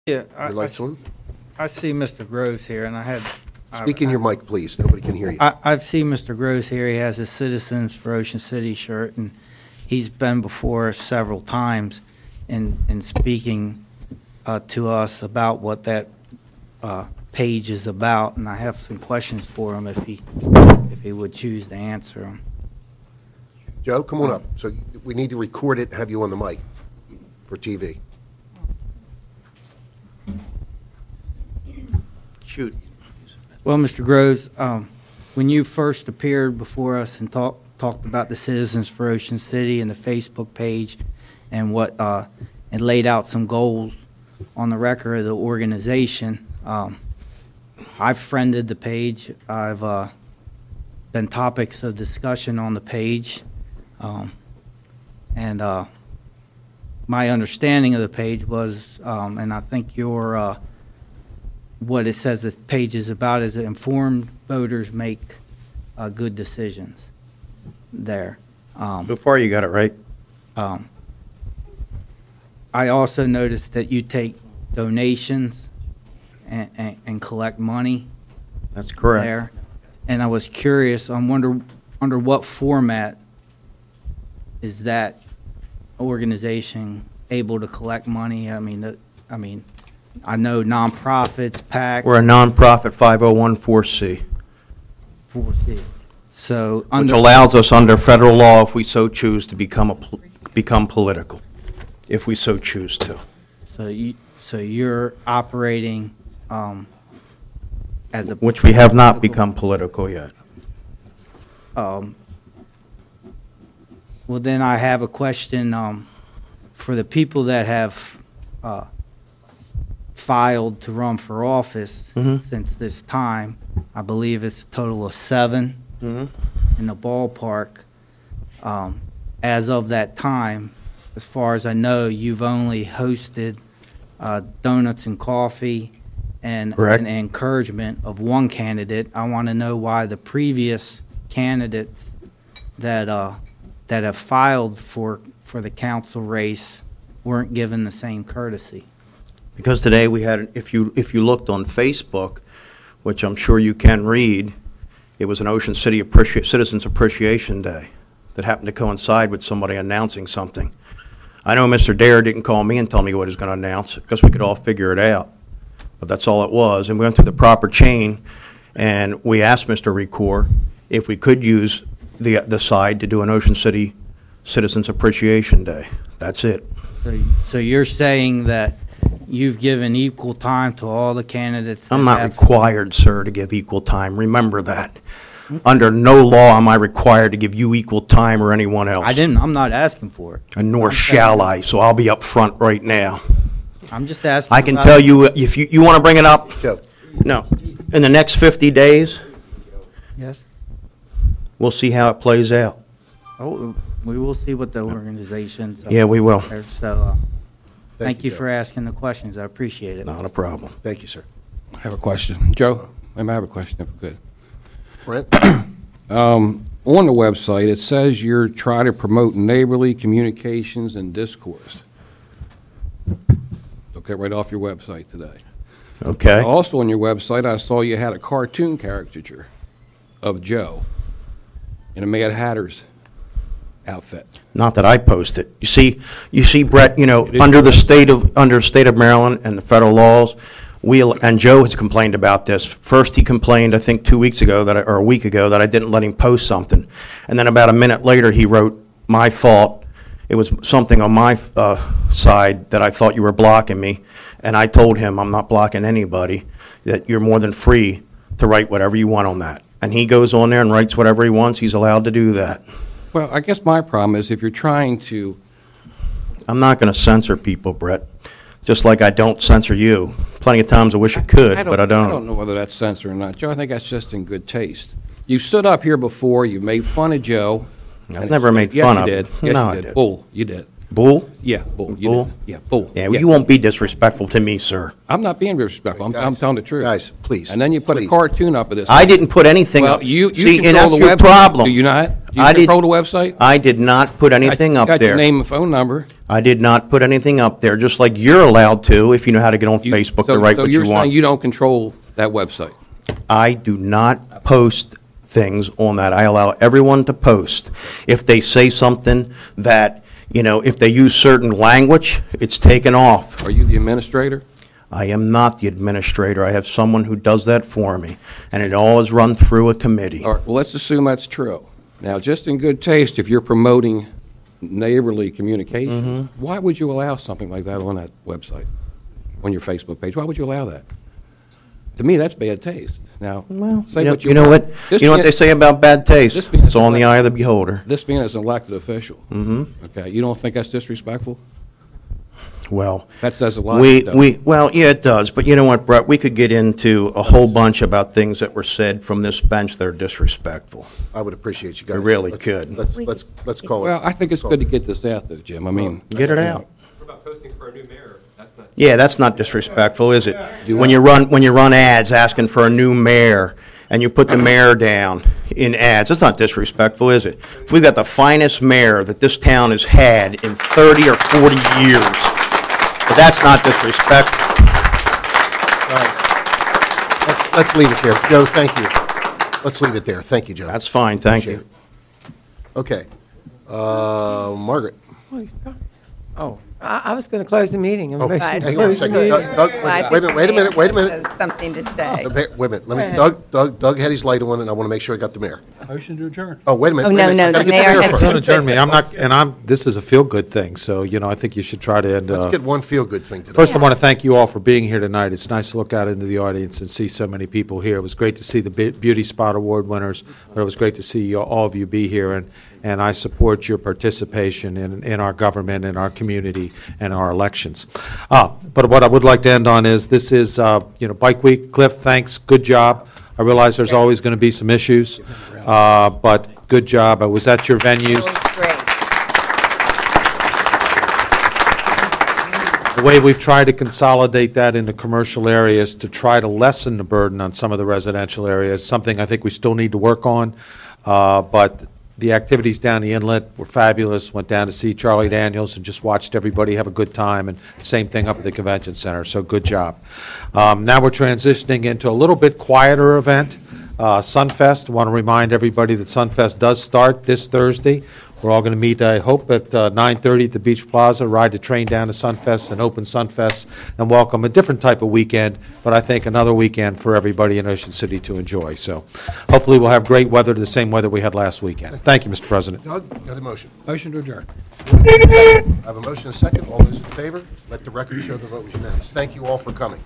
Yeah, Your lights on? I see Mr. Groves here, and Speak in your mic, please. Nobody can hear you. I've seen Mr. Groves here. He has a Citizens for Ocean City shirt, and he's been before us several times in speaking to us about what that page is about, and I have some questions for him if he would choose to answer them. Joe, come on up. So we need to record it and have you on the mic for TV. Shoot. Well, Mr. Groves, when you first appeared before us and talked about the Citizens for Ocean City and the Facebook page and and laid out some goals on the record of the organization, I've friended the page. I've been topics of discussion on the page, and my understanding of the page was, and I think your what it says the page is about is that informed voters make good decisions there. So far, you got it right. I also noticed that you take donations and collect money. That's correct. There. And I was curious, under what format is that organization able to collect money? I mean, I know nonprofits, PACs. We're a nonprofit 501(c)(4), So which allows us under federal law, if we so choose, to become political, if we so choose to. So you're operating as a Which we have not become political yet. Well, then I have a question for the people that have filed to run for office since this time. I believe it's a total of 7 in the ballpark. As of that time, as far as I know, you've only hosted donuts and coffee and an encouragement of one candidate. I want to know why the previous candidates that have filed for the council race weren't given the same courtesy. Because today we had, if you looked on Facebook, which I'm sure you can read, it was an Ocean City Citizens Appreciation Day that happened to coincide with somebody announcing something. I know Mr. Dare didn't call me and tell me what he was going to announce because we could all figure it out. But that's all it was. And we went through the proper chain, and we asked Mr. Recor if we could use the side to do an Ocean City Citizens Appreciation Day. That's it. So you're saying that you've given equal time to all the candidates? I'm not required, sir, to give equal time. Remember that. Under no law am I required to give you equal time or anyone else. I'm not asking for it. And nor shall I, so I'll be up front right now. I'm just asking. I can tell you, if you want to bring it up, Joe. no, in the next 50 days, Yes. we'll see how it plays out. Oh, we will see what the organizations. Yeah, we will. So, thank you Joe. for asking the questions. I appreciate it. Not a problem. Thank you, sir. I have a question. Joe, I have a question if I could. Brent? On the website, it says you're trying to promote neighborly communications and discourse. Okay, right off your website today. Okay. Also on your website, I saw you had a cartoon caricature of Joe in a Mad Hatter's outfit. Not that I post it. You see, Brett, under the state of Maryland and the federal laws, and Joe has complained about this. First, he complained, I think, 2 weeks ago or a week ago, that I didn't let him post something. And then about a minute later, he wrote, "My fault. It was something on my side that I thought you were blocking me." And I told him, I'm not blocking anybody, that you're more than free to write whatever you want on that. And he goes on there and writes whatever he wants. He's allowed to do that. Well, I guess my problem is if you're trying to... I'm not going to censor people, Brett, just like I don't censor you. Plenty of times I wish I could, but I don't. I don't know whether that's censor or not, Joe. I think that's just in good taste. You stood up here before, you made fun of Joe. I've never made fun of him. Yes, you did. No, Yes, I you did. did. Bull, you did. Bull? Yeah, bull. You Bull? did. Yeah, bull. Yeah, you won't be disrespectful to me, sir. I'm not being disrespectful. I'm telling the truth. Guys, please. And then you put please. a cartoon up of this. I didn't put anything Well, up. you See, and control that's the your website. problem. Do you not? Do you I did- control the website? I did not put anything up Got there. your name and phone number. I did not put anything up there, just like you're allowed to if you know how to get on Facebook to write so what you're you saying want. you don't control that website? I do not post things on that. I allow everyone to post. If they say something that, if they use certain language, it's taken off. Are you the administrator? I am not the administrator. I have someone who does that for me, and it all is run through a committee. All right, well, let's assume that's true. Now, just in good taste, if you're promoting neighborly communication, why would you allow something like that on that website, on your Facebook page? Why would you allow that? To me, that's bad taste. Now, Well, say you know, what you know want. what? This You know what being- they say about bad taste? this being It's all in the elect- eye of the beholder. This being as an elected official, okay, you don't think that's disrespectful? Well, That says a lot. doesn't it? well, yeah, it does. But you know what, Brett? We could get into a whole bunch about things that were said from this bench that are disrespectful. I would appreciate you guys. We really Let's- could. Let's call it. Well, I think it's good to get this out, though, Jim. I mean, Get it out. What about posting for a new mayor? That's not. Yeah, that's not disrespectful, is it? When you run ads asking for a new mayor, and you put the mayor down in ads, that's not disrespectful, is it? We've got the finest mayor that this town has had in 30 or 40 years. But that's not disrespectful. Let's leave it there. Joe, thank you. Let's leave it there. Thank you, Joe. That's fine, thank you. Okay. Margaret. Oh, I was going to close the meeting. Oh, Motion to hang on a close the second. meeting. Doug, I wait a think minute, wait a minute. Mayor has something to say. Wait a minute. Go ahead. Doug had his light on, and I want to make sure I got the mayor. Motion to adjourn. Oh, wait a minute. Oh, wait a no, minute. no, I gotta the get mayor has first. Don't adjourn me. I'm not, and this is a feel-good thing, so, I think you should try to end. Let's get one feel-good thing today. First, I want to thank you all for being here tonight. It's nice to look out into the audience and see so many people here. It was great to see the Beauty Spot Award winners, but it was great to see all of you be here, and I support your participation in our government, in our community, and our elections. But what I would like to end on is, this is, Bike Week. Cliff, thanks, good job. I realize there's always going to be some issues, but good job. I was at your venues. Great. The way we've tried to consolidate that into commercial areas to try to lessen the burden on some of the residential areas, something I think we still need to work on. But the activities down the inlet were fabulous. Went down to see Charlie Daniels and just watched everybody have a good time, and same thing up at the convention center, so good job. Now we're transitioning into a little bit quieter event, Sunfest. I want to remind everybody that Sunfest does start this Thursday. We're all going to meet, I hope, at 9:30 at the Beach Plaza, ride the train down to Sunfest and open Sunfest, and welcome a different type of weekend, but I think another weekend for everybody in Ocean City to enjoy. So hopefully we'll have great weather, the same weather we had last weekend. Thank you, Mr. President. Doug, got a motion. Motion to adjourn. I have a motion and a second. All those in favor, let the record show the vote was unanimous. Thank you all for coming.